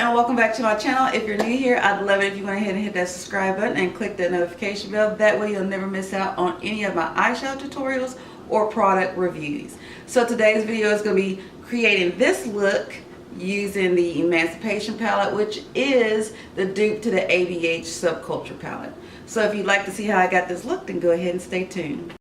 and welcome back to my channel. If you're new here, I'd love it if you went ahead and hit that subscribe button and click that notification bell. That way you'll never miss out on any of my eyeshadow tutorials or product reviews. So today's video is going to be creating this look using the Emancipation palette, which is the dupe to the ABH Subculture palette. So if you'd like to see how I got this look, then go ahead and stay tuned.